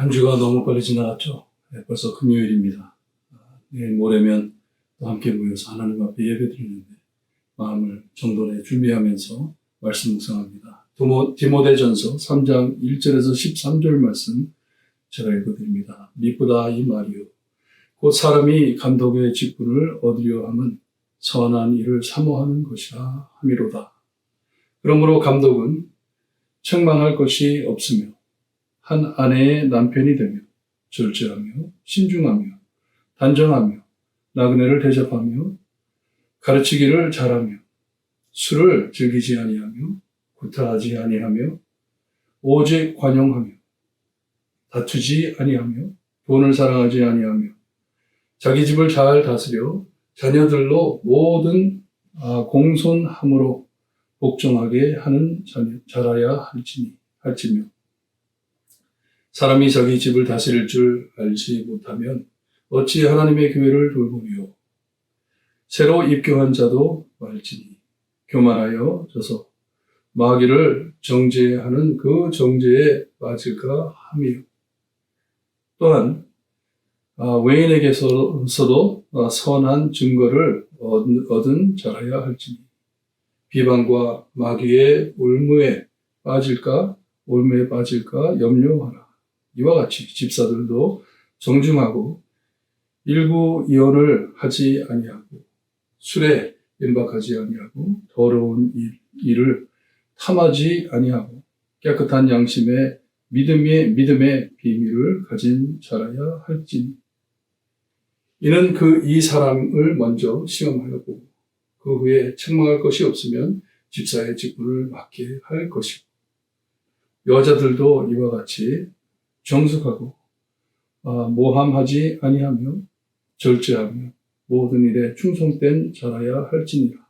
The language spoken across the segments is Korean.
한 주가 너무 빨리 지나갔죠. 벌써 금요일입니다. 내일 모레면 또 함께 모여서 하나님 앞에 예배드리는데 마음을 정돈해 준비하면서 말씀 묵상합니다. 디모데전서 3장 1절에서 13절 말씀 제가 읽어드립니다. 미쁘다 이 말이요. 곧 사람이 감독의 직분을 얻으려 함은 선한 일을 사모하는 것이라 함이로다. 그러므로 감독은 책망할 것이 없으며 한 아내의 남편이 되며 절제하며 신중하며 단정하며 나그네를 대접하며 가르치기를 잘하며 술을 즐기지 아니하며 구타하지 아니하며 오직 관용하며 다투지 아니하며 돈을 사랑하지 아니하며 자기 집을 잘 다스려 자녀들로 모든 공손함으로 복종하게 하는 자라야 할지며 사람이 자기 집을 다스릴 줄 알지 못하면 어찌 하나님의 교회를 돌보리요. 새로 입교한 자도 말지니 교만하여 져서 마귀를 정죄하는 그 정죄에 빠질까 함이요. 또한 외인에게서도 선한 증거를 얻은 자라야 할지니 비방과 마귀의 올무에 빠질까 염려하라. 이와 같이 집사들도 정중하고 일구이언을 하지 아니하고 술에 임박하지 아니하고 더러운 일을 탐하지 아니하고 깨끗한 양심에 믿음의 비밀을 가진 자라야 할지니 이는 이 사람을 먼저 시험하여 보고 그 후에 책망할 것이 없으면 집사의 직분을 맡게 할 것이고 여자들도 이와 같이 정숙하고 모함하지 아니하며 절제하며 모든 일에 충성된 자라야 할지니라.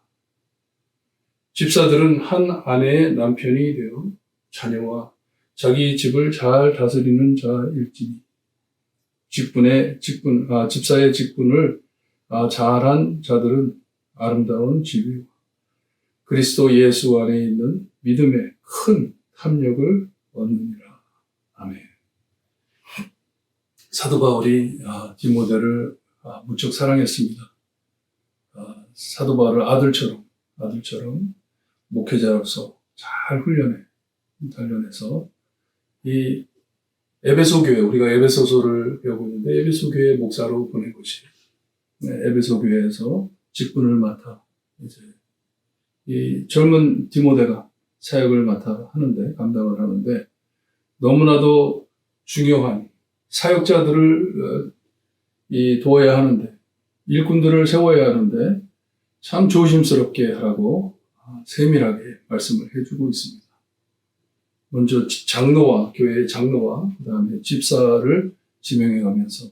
집사들은 한 아내의 남편이 되어 자녀와 자기 집을 잘 다스리는 자일지니 집사의 직분을 잘한 자들은 아름다운 지위와 그리스도 예수 안에 있는 믿음의 큰 탐욕을 얻느니라. 아멘. 사도 바울이 디모데를 무척 사랑했습니다. 사도 바울을 아들처럼 목회자로서 잘 단련해서 이 에베소 교회, 우리가 에베소서를 배우고 있는데 에베소 교회 목사로 보낸 것이 에베소 교회에서 직분을 맡아 이제 이 젊은 디모데가 사역을 감당을 하는데 너무나도 중요한 사역자들을 도와야 하는데 일꾼들을 세워야 하는데 참 조심스럽게 하라고 세밀하게 말씀을 해주고 있습니다. 먼저 교회의 장로와 그다음에 집사를 지명해 가면서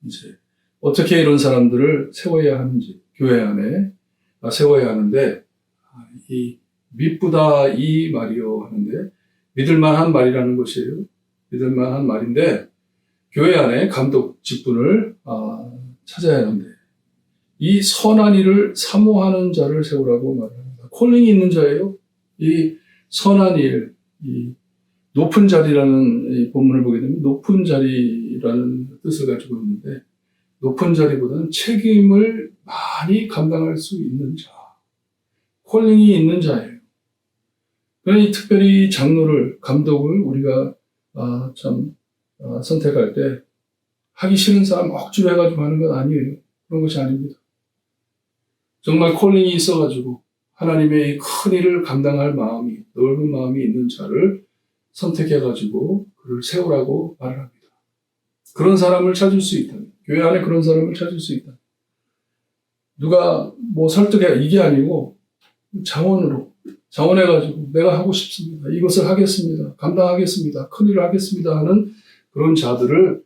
이제 어떻게 이런 사람들을 세워야 하는지 교회 안에 세워야 하는데 이 미쁘다 이 말이요 하는데 믿을만한 말이라는 것이에요. 믿을만한 말인데 교회 안에 감독 직분을 찾아야 하는데 이 선한 일을 사모하는 자를 세우라고 말합니다. 콜링이 있는 자예요. 이 선한 일, 이 높은 자리라는 이 본문을 보게 되면 높은 자리라는 뜻을 가지고 있는데 높은 자리보다는 책임을 많이 감당할 수 있는 자, 콜링이 있는 자예요. 그러니 특별히 장로를, 감독을 우리가 선택할 때 하기 싫은 사람 억지로 해가지고 하는 건 아니에요. 그런 것이 아닙니다. 정말 콜링이 있어가지고 하나님의 큰 일을 감당할 넓은 마음이 있는 자를 선택해가지고 그를 세우라고 말을 합니다. 그런 사람을 찾을 수 있다면, 교회 안에 그런 사람을 찾을 수 있다면, 누가 설득해, 이게 아니고 자원해가지고 내가 하고 싶습니다. 이것을 하겠습니다. 감당하겠습니다. 큰 일을 하겠습니다. 하는 그런 자들을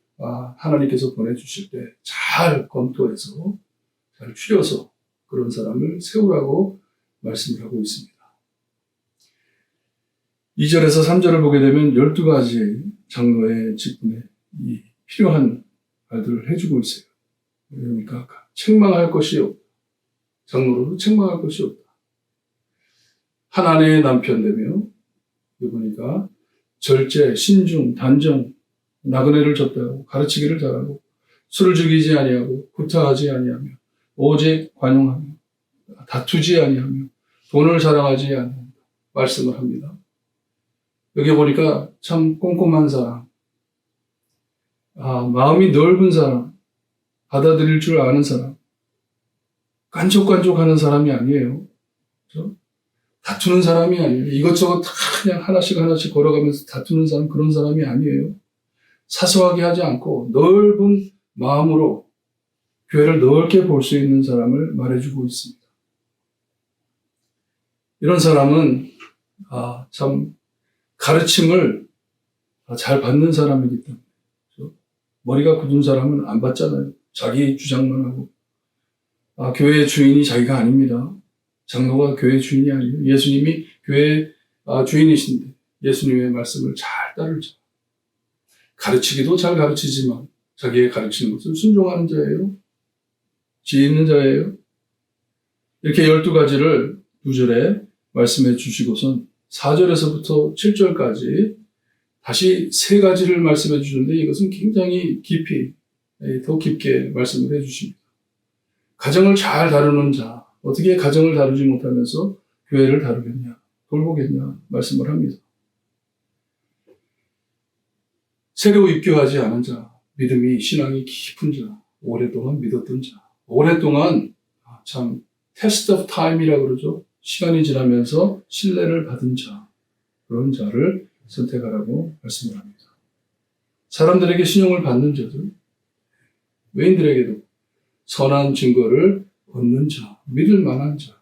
하나님께서 보내주실 때 잘 검토해서 잘 추려서 그런 사람을 세우라고 말씀을 하고 있습니다. 2절에서 3절을 보게 되면 12가지 장로의 직분에 필요한 말들을 해주고 있어요. 그러니까 책망할 것이 없다. 장로로 책망할 것이 없다. 한 아내의 남편 되며 보니까 절제, 신중, 단정, 나그네를 접대하고 가르치기를 잘하고 술을 죽이지 아니하고 구타하지 아니하며 오직 관용하며 다투지 아니하며 돈을 자랑하지 아니하며 말씀을 합니다. 여기 보니까 참 꼼꼼한 사람, 마음이 넓은 사람, 받아들일 줄 아는 사람, 깐족깐족하는 사람이 아니에요. 그렇죠? 다투는 사람이 아니에요. 이것저것 다 그냥 하나씩 하나씩 걸어가면서 다투는 사람, 그런 사람이 아니에요. 사소하게 하지 않고 넓은 마음으로 교회를 넓게 볼 수 있는 사람을 말해주고 있습니다. 이런 사람은 참 가르침을 잘 받는 사람이기 때문에, 그렇죠? 머리가 굳은 사람은 안 받잖아요. 자기 주장만 하고. 교회의 주인이 자기가 아닙니다. 장로가 교회의 주인이 아니에요. 예수님이 교회의 주인이신데 예수님의 말씀을 잘 따를 자. 가르치기도 잘 가르치지만 자기의 가르치는 것을 순종하는 자예요. 지혜 있는 자예요. 이렇게 12가지를 2절에 말씀해 주시고선 4절에서부터 7절까지 다시 3가지를 말씀해 주는데 이것은 굉장히 깊이, 더 깊게 말씀을 해 주십니다. 가정을 잘 다루는 자, 어떻게 가정을 다루지 못하면서 교회를 다루겠냐, 돌보겠냐 말씀을 합니다. 새로 입교하지 않은 자, 믿음이 신앙이 깊은 자, 오랫동안 믿었던 자, 오랫동안 참 테스트 오브 타임이라고 그러죠. 시간이 지나면서 신뢰를 받은 자, 그런 자를 선택하라고 말씀을 합니다. 사람들에게 신용을 받는 자들, 외인들에게도 선한 증거를 얻는 자, 믿을 만한 자,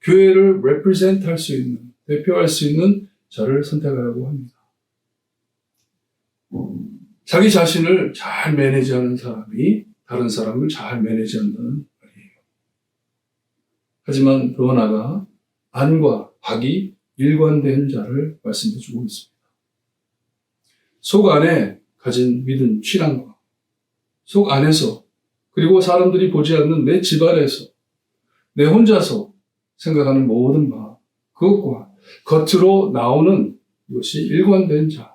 교회를 represent 할 수 있는, 대표할 수 있는 자를 선택하라고 합니다. 자기 자신을 잘 매니지하는 사람이 다른 사람을 잘 매니지한다는 말이에요. 하지만 더 나아가 안과 박이 일관된 자를 말씀해주고 있습니다. 속 안에 가진 믿음, 신앙과 속 안에서 그리고 사람들이 보지 않는 내 집안에서 내 혼자서 생각하는 모든 마음, 그것과 겉으로 나오는 이것이 일관된 자,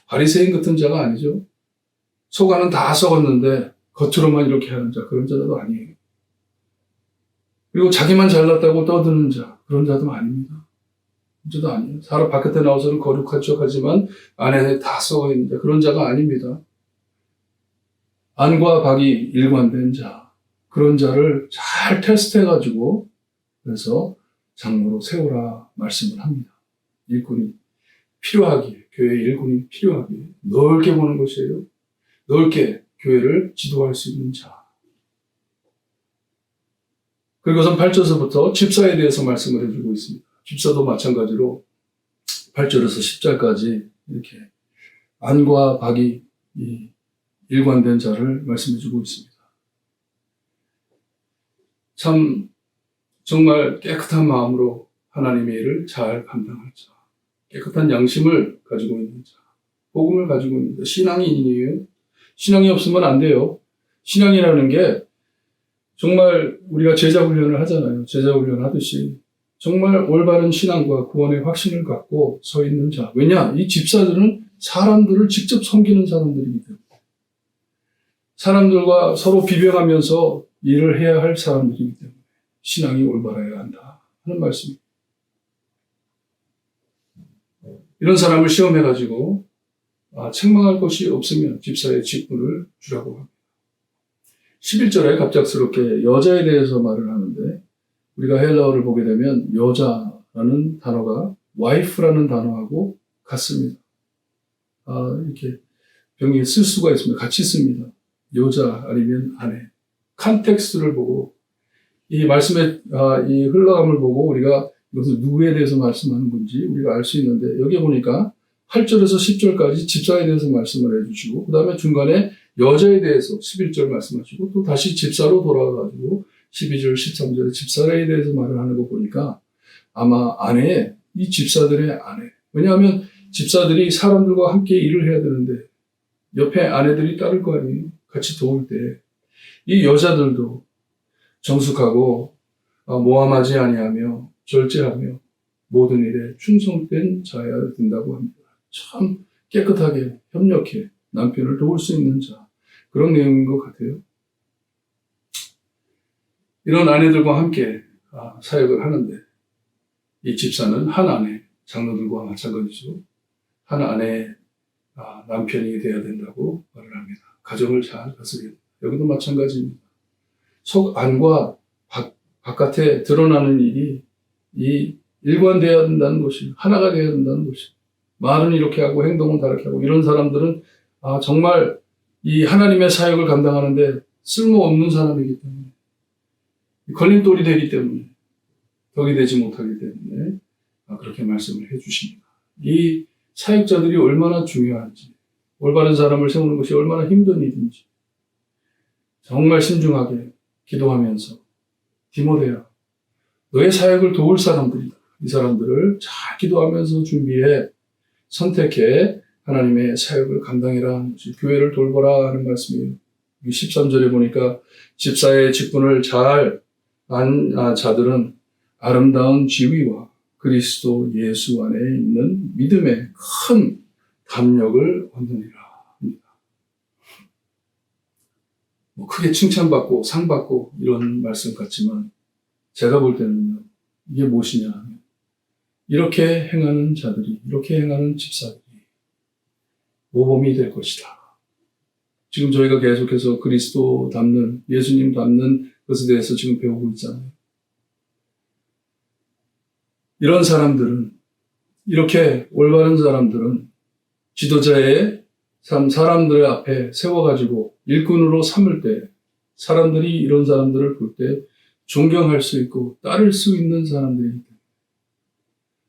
바리새인 같은 자가 아니죠. 속 안은 다 썩었는데 겉으로만 이렇게 하는 자, 그런 자도 아니에요. 그리고 자기만 잘났다고 떠드는 자, 그런 자도 아닙니다. 그런 자도 아니에요. 사람 바깥에 나와서는 거룩한 척하지만 안에 다 썩어있는 자, 그런 자가 아닙니다. 안과 박이 일관된 자, 그런 자를 잘 테스트해가지고 그래서 장로로 세우라 말씀을 합니다. 일꾼이 필요하기에, 교회 일꾼이 필요하기에 넓게 보는 것이에요. 넓게 교회를 지도할 수 있는 자. 그리고선 8절에서부터 집사에 대해서 말씀을 해주고 있습니다. 집사도 마찬가지로 8절에서 10절까지 이렇게 안과 박이 일관된 자를 말씀해주고 있습니다. 참 정말 깨끗한 마음으로 하나님의 일을 잘 감당할 자, 깨끗한 양심을 가지고 있는 자, 복음을 가지고 있는 자, 신앙인이에요. 신앙이 없으면 안 돼요. 신앙이라는 게 정말 우리가 제자 훈련을 하잖아요. 제자 훈련 하듯이 정말 올바른 신앙과 구원의 확신을 갖고 서 있는 자. 왜냐? 이 집사들은 사람들을 직접 섬기는 사람들이기 때문에 사람들과 서로 비벼가면서 일을 해야 할 사람들이기 때문에 신앙이 올바라야 한다 하는 말씀입니다. 이런 사람을 시험해가지고 책망할 것이 없으면 집사의 직분을 주라고 합니다. 11절에 갑작스럽게 여자에 대해서 말을 하는데 우리가 헬라어를 보게 되면 여자라는 단어가 wife라는 단어하고 같습니다. 이렇게 병이 쓸 수가 있습니다. 같이 씁니다. 여자 아니면 아내. 컨텍스트를 보고 이 말씀의 이 흘러감을 보고 우리가 이것은 누구에 대해서 말씀하는 건지 우리가 알 수 있는데 여기 보니까 8절에서 10절까지 집사에 대해서 말씀을 해주시고 그 다음에 중간에 여자에 대해서 11절 말씀하시고 또 다시 집사로 돌아가가지고 12절, 13절에 집사에 대해서 말을 하는 거 보니까 아마 아내, 이 집사들의 아내. 왜냐하면 집사들이 사람들과 함께 일을 해야 되는데 옆에 아내들이 따를 거 아니에요. 같이 도울 때. 이 여자들도 정숙하고 모함하지 아니하며 절제하며 모든 일에 충성된 자여야 된다고 합니다. 참 깨끗하게 협력해 남편을 도울 수 있는 자, 그런 내용인 것 같아요. 이런 아내들과 함께 사역을 하는데 이 집사는 한 아내, 장로들과 마찬가지죠. 한 아내 남편이 돼야 된다고 말을 합니다. 가정을 잘 다스려야 됩니다. 여기도 마찬가지입니다. 속 안과 바깥에 드러나는 일이 이 일관되어야 된다는 것이, 하나가 되어야 된다는 것이. 말은 이렇게 하고 행동은 다르게 하고, 이런 사람들은 정말 이 하나님의 사역을 감당하는데 쓸모없는 사람이기 때문에, 걸림돌이 되기 때문에, 덕이 되지 못하기 때문에 그렇게 말씀을 해주십니다. 이 사역자들이 얼마나 중요한지, 올바른 사람을 세우는 것이 얼마나 힘든 일인지 정말 신중하게 기도하면서, 디모데야, 너의 사역을 도울 사람들이다. 이 사람들을 잘 기도하면서 준비해 선택해 하나님의 사역을 감당해라 하는 것이, 교회를 돌보라 하는 말씀이에요. 13절에 보니까 집사의 직분을 잘 안 자들은 아름다운 지위와 그리스도 예수 안에 있는 믿음의 큰 담력을 얻느니라 합니다. 크게 칭찬받고 상받고 이런 말씀 같지만 제가 볼 때는요, 이게 무엇이냐, 이렇게 행하는 자들이, 이렇게 행하는 집사들이 모범이 될 것이다. 지금 저희가 계속해서 그리스도 닮는, 예수님 닮는 것에 대해서 지금 배우고 있잖아요. 이런 사람들은, 이렇게 올바른 사람들은 지도자의 삶, 사람들의 앞에 세워가지고 일꾼으로 삼을 때, 사람들이 이런 사람들을 볼 때 존경할 수 있고 따를 수 있는 사람들이기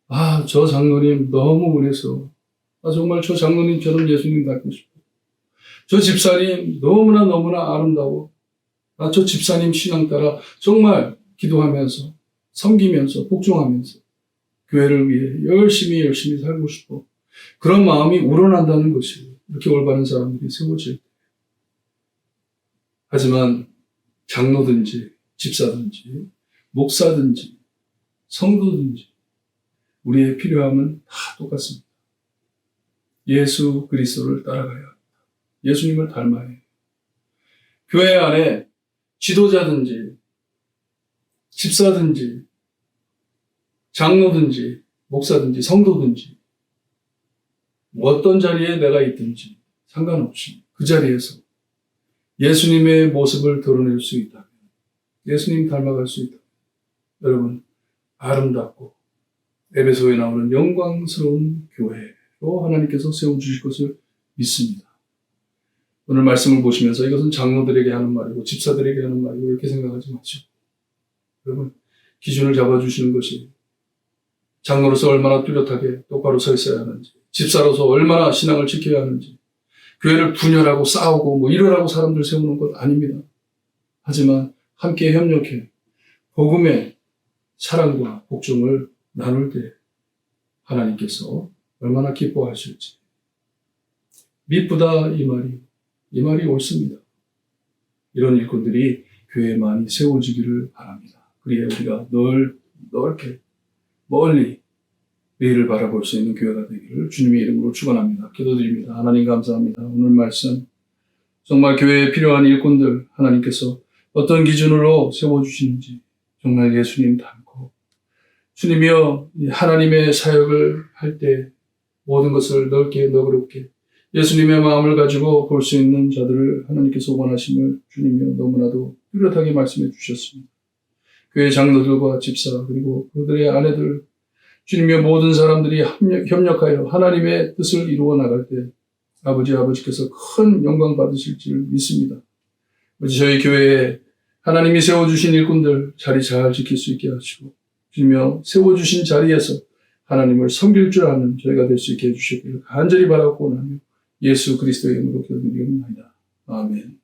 때문에, 저 장로님 너무 은혜스러워. 정말 저 장로님처럼 예수님 닮고 싶어. 저 집사님 너무나 아름다워. 저 집사님 신앙 따라 정말 기도하면서, 섬기면서, 복종하면서 교회를 위해 열심히 살고 싶어. 그런 마음이 우러난다는 것이에요. 이렇게 올바른 사람들이 세워질 때. 하지만 장로든지 집사든지 목사든지 성도든지 우리의 필요함은 다 똑같습니다. 예수 그리스도를 따라가야 합니다. 예수님을 닮아야 해요. 교회 안에 지도자든지 집사든지 장로든지 목사든지 성도든지 어떤 자리에 내가 있든지 상관없이 그 자리에서 예수님의 모습을 드러낼 수 있다면, 예수님 닮아갈 수 있다면, 여러분 아름답고 에베소에 나오는 영광스러운 교회로 하나님께서 세워주실 것을 믿습니다. 오늘 말씀을 보시면서 이것은 장로들에게 하는 말이고 집사들에게 하는 말이고 이렇게 생각하지 마시고, 여러분 기준을 잡아주시는 것이 장로로서 얼마나 뚜렷하게 똑바로 서 있어야 하는지, 집사로서 얼마나 신앙을 지켜야 하는지, 교회를 분열하고 싸우고 이러라고 사람들 세우는 것 아닙니다. 하지만 함께 협력해 복음의 사랑과 복종을 나눌 때 하나님께서 얼마나 기뻐하실지. 미쁘다 이 말이 옳습니다. 이런 일꾼들이 교회에 많이 세워지기를 바랍니다. 그래야 우리가 넓게 멀리 미래를 바라볼 수 있는 교회가 되기를 주님의 이름으로 축원합니다. 기도드립니다. 하나님 감사합니다. 오늘 말씀 정말 교회에 필요한 일꾼들 하나님께서 어떤 기준으로 세워주시는지 정말 예수님 닮고, 주님이여 하나님의 사역을 할 때 모든 것을 넓게 너그럽게 예수님의 마음을 가지고 볼 수 있는 자들을 하나님께서 원하심을 주님이여 너무나도 뚜렷하게 말씀해 주셨습니다. 교회 장로들과 집사 그리고 그들의 아내들, 주님의 모든 사람들이 협력하여 하나님의 뜻을 이루어 나갈 때 아버지께서 큰 영광 받으실 줄 믿습니다. 저희 교회에 하나님이 세워주신 일꾼들 자리 잘 지킬 수 있게 하시고, 주님이여 세워주신 자리에서 하나님을 섬길 줄 아는 저희가 될 수 있게 해주시기를 간절히 바라고 원하며 예수 그리스도의 이름으로 기도드리옵나이다. 아멘.